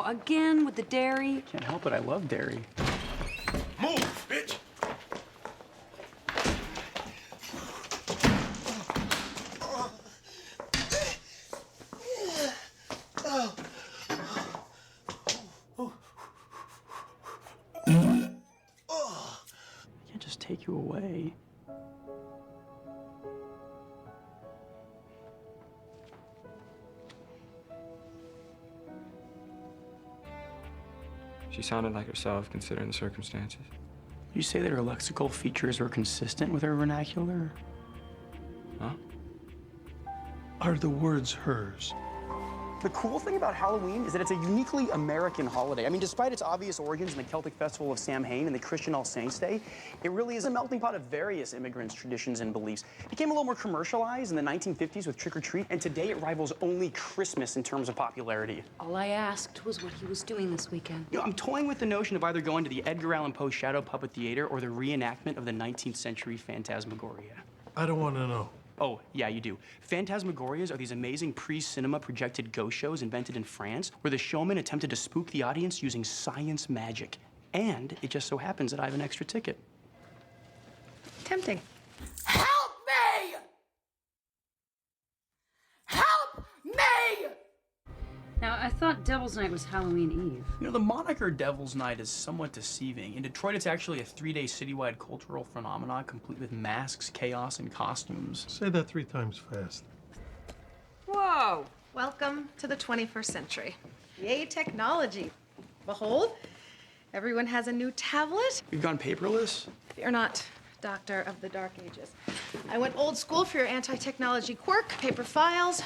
again with the dairy? Can't help it, I love dairy. Move, bitch! I can't just take you away. She sounded like herself, considering the circumstances. You say that her lexical features are consistent with her vernacular? Huh? Are the words hers? The cool thing about Halloween is that it's a uniquely American holiday. I mean, despite its obvious origins in the Celtic festival of Samhain and the Christian All Saints' Day, it really is a melting pot of various immigrants' traditions and beliefs. It became a little more commercialized in the 1950s with Trick or Treat, and today it rivals only Christmas in terms of popularity. All I asked was what he was doing this weekend. You know, I'm toying with the notion of either going to the Edgar Allan Poe Shadow Puppet Theater or the reenactment of the 19th century Phantasmagoria. I don't want to know. Oh, yeah, you do. Phantasmagorias are these amazing pre-cinema projected ghost shows invented in France where the showman attempted to spook the audience using science magic. And it just so happens that I have an extra ticket. Tempting. Help me! Help me! Now, I thought Devil's Night was Halloween Eve. You know, the moniker Devil's Night is somewhat deceiving. In Detroit, it's actually a 3-day citywide cultural phenomenon complete with masks, chaos, and costumes. Say that 3 times fast. Whoa! Welcome to the 21st century. Yay, technology. Behold, everyone has a new tablet. We've gone paperless? You're not Doctor of the Dark Ages. I went old school for your anti-technology quirk, paper files,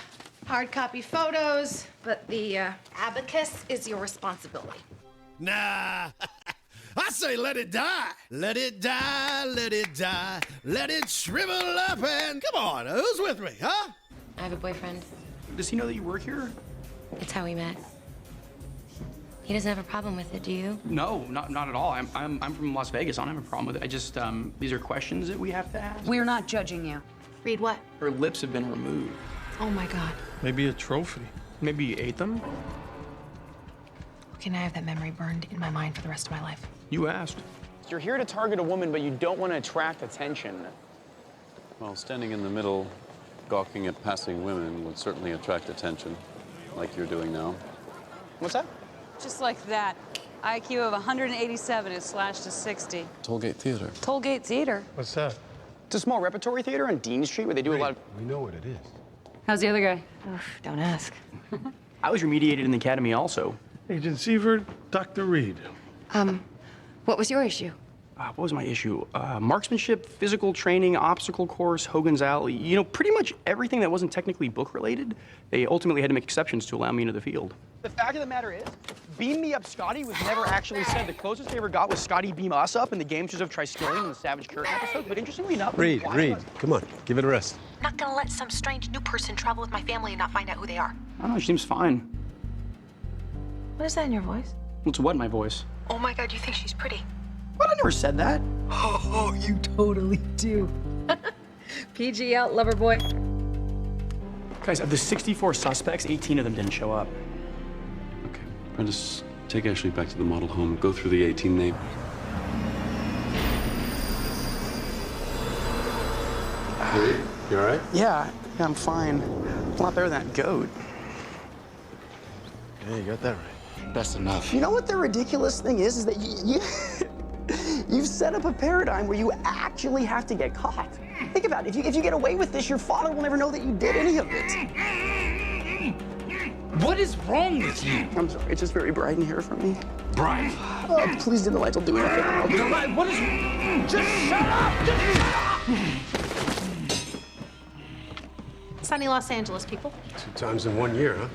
hard copy photos, but the abacus is your responsibility. Nah, I say let it die. Let it die, let it die, let it shrivel up and come on, who's with me, huh? I have a boyfriend. Does he know that you work here? It's how we met. He doesn't have a problem with it, do you? No, not at all. I'm from Las Vegas. I don't have a problem with it. I just, these are questions that we have to ask. We're not judging you. Read what? Her lips have been removed. Oh my God. Maybe a trophy. Maybe you ate them? Okay, now I have that memory burned in my mind for the rest of my life. You asked. You're here to target a woman, but you don't want to attract attention. Well, standing in the middle, gawking at passing women would certainly attract attention, like you're doing now. What's that? Just like that. IQ of 187 is slashed to 60. Tollgate Theater. Tollgate Theater. What's that? It's a small repertory theater on Dean Street where they do a lot of... We know what it is. How's the other guy? Oof, don't ask. I was remediated in the academy also. Agent Sievert, Dr. Reid. What was your issue? What was my issue? Marksmanship, physical training, obstacle course, Hogan's Alley. You know, pretty much everything that wasn't technically book-related, they ultimately had to make exceptions to allow me into the field. The fact of the matter is, Beam Me Up Scotty was never actually said. The closest they ever got was Scotty Beam Us Up in the Gamesters of Triskelion in the Savage Curtain episode. But interestingly enough... Reid, come on, give it a rest. I'm not gonna let some strange new person travel with my family and not find out who they are. I don't know, she seems fine. What is that in your voice? What's what in my voice? Oh my God, you think she's pretty? What? I never said that. Oh, you totally do. PG out, lover boy. Guys, of the 64 suspects, 18 of them didn't show up. Okay. Prentice, take Ashley back to the model home. Go through the 18 names. Reid, you all right? Yeah, I'm fine. A lot better than that goat. Yeah, you got that right. That's enough. You know what the ridiculous thing is that you've set up a paradigm where you actually have to get caught. Think about it. If you get away with this, your father will never know that you did any of it. What is wrong with you? I'm sorry. It's just very bright in here for me. Brian. Oh, please dim the lights. I'll do anything. I'll do it. What is... Just shut up! Just shut up! Sunny Los Angeles, people. 2 times in 1 year, huh?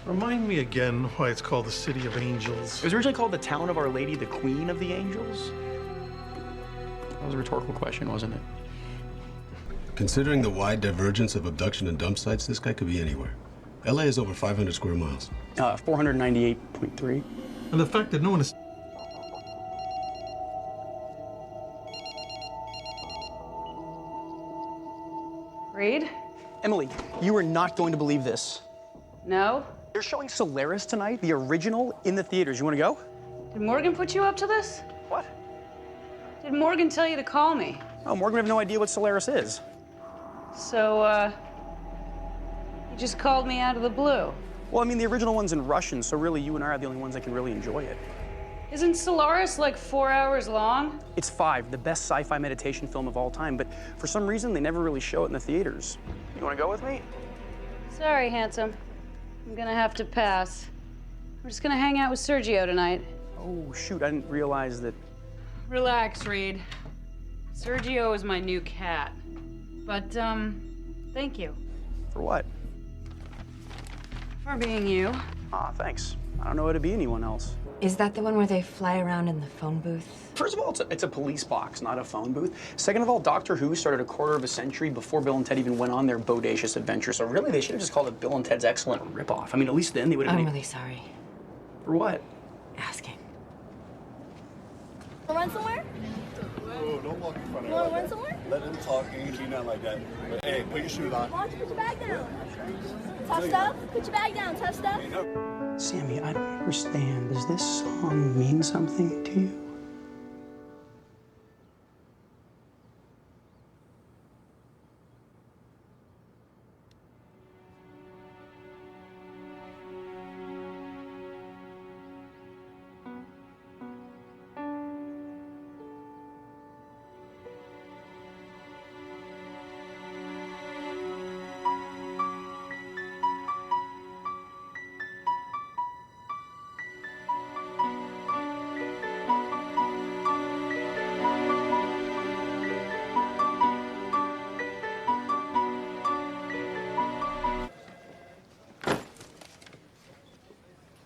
Remind me again why it's called the City of Angels. It was originally called the Town of Our Lady, the Queen of the Angels. That was a rhetorical question, wasn't it? Considering the wide divergence of abduction and dump sites, this guy could be anywhere. LA is over 500 square miles. 498.3. And the fact that no one is... Reid? Emily, you are not going to believe this. No? They're showing Solaris tonight, the original, in the theaters. You want to go? Did Morgan put you up to this? What? Did Morgan tell you to call me? Oh, Morgan, we have no idea what Solaris is. So, you just called me out of the blue. Well, I mean, the original one's in Russian, so really you and I are the only ones that can really enjoy it. Isn't Solaris like 4 hours long? It's 5, the best sci-fi meditation film of all time, but for some reason they never really show it in the theaters. You want to go with me? Sorry, handsome. I'm gonna have to pass. We're just gonna hang out with Sergio tonight. Oh, shoot, I didn't realize that. Relax, Reid. Sergio is my new cat. But, thank you. For what? For being you. Ah, thanks. I don't know how to be anyone else. Is that the one where they fly around in the phone booth? First of all, it's a police box, not a phone booth. Second of all, Doctor Who started a quarter of a century before Bill and Ted even went on their bodacious adventure, so really they should have just called it Bill and Ted's Excellent Ripoff. I mean, at least then they would have I'm made... really sorry. For what? Asking. Run somewhere? Oh, don't walk in front of You wanna her. run somewhere? Let him talk. Ain't do nothing like that. But, hey, put your shoes on. Why don't you put your bag down? Tough stuff? Put your bag down, tough stuff. Sammy, I don't understand. Does this song mean something to you?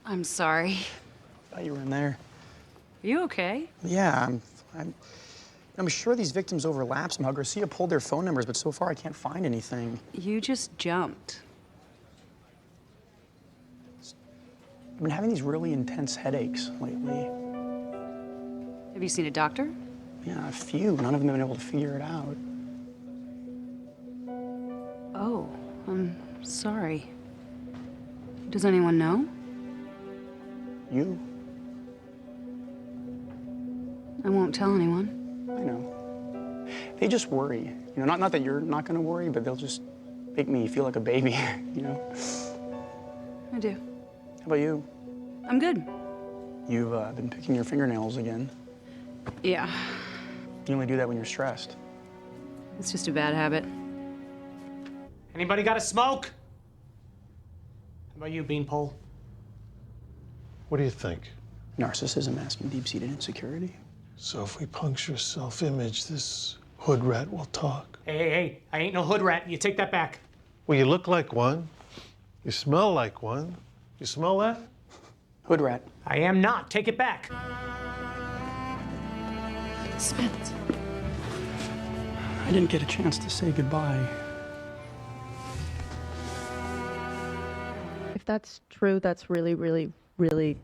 I'm sorry. I thought you were in there. Are you okay? Yeah, I'm sure these victims overlap somehow. Garcia pulled their phone numbers, but so far I can't find anything. You just jumped. I've been having these really intense headaches lately. Have you seen a doctor? Yeah, a few. None of them have been able to figure it out. Oh, I'm sorry. Does anyone know? You? I won't tell anyone. I know. They just worry. You know, not that you're not gonna worry, but they'll just make me feel like a baby, you know? I do. How about you? I'm good. You've been picking your fingernails again. Yeah, You only do that when you're stressed. it's just a bad habit. Anybody got a smoke? How about you, Beanpole? What do you think? Narcissism masking deep-seated insecurity. So if we puncture self-image, this hood rat will talk. Hey, I ain't no hood rat. You take that back. Well, you look like one. You smell like one. You smell that? Hood rat. I am not. Take it back. Spence. I didn't get a chance to say goodbye. If that's true, that's really, really, really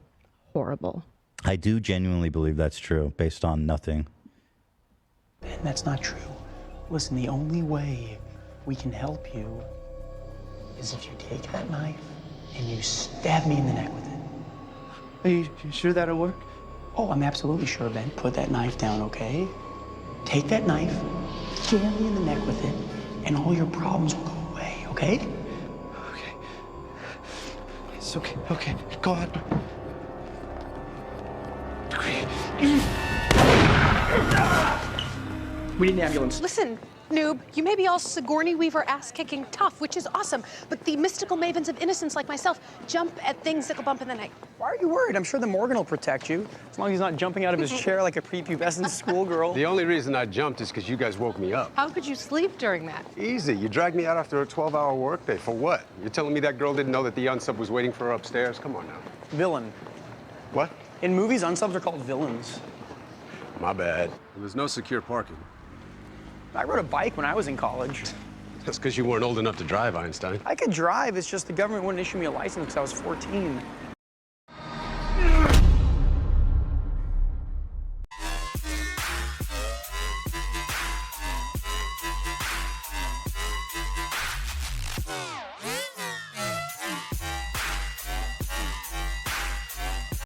horrible. I do genuinely believe that's true, based on nothing. Ben, that's not true. Listen, the only way we can help you is if you take that knife and you stab me in the neck with it. Are you sure that'll work? Oh, I'm absolutely sure, Ben. Put that knife down, okay? Take that knife, jam me in the neck with it, and all your problems will go away, okay? Okay. It's okay. Okay. Go on. We need an ambulance. Listen, noob, you may be all Sigourney Weaver ass-kicking tough, which is awesome, but the mystical mavens of innocence like myself jump at things that go bump in the night. Why are you worried? I'm sure the Morgan will protect you, as long as he's not jumping out of his chair like a prepubescent schoolgirl. The only reason I jumped is because you guys woke me up. How could you sleep during that? Easy. You dragged me out after a 12-hour workday. For what? You're telling me that girl didn't know that the unsub was waiting for her upstairs? Come on now. Villain. What? In movies, unsubs are called villains. My bad. There's no secure parking. I rode a bike when I was in college. That's because you weren't old enough to drive, Einstein. I could drive, it's just the government wouldn't issue me a license until I was 14.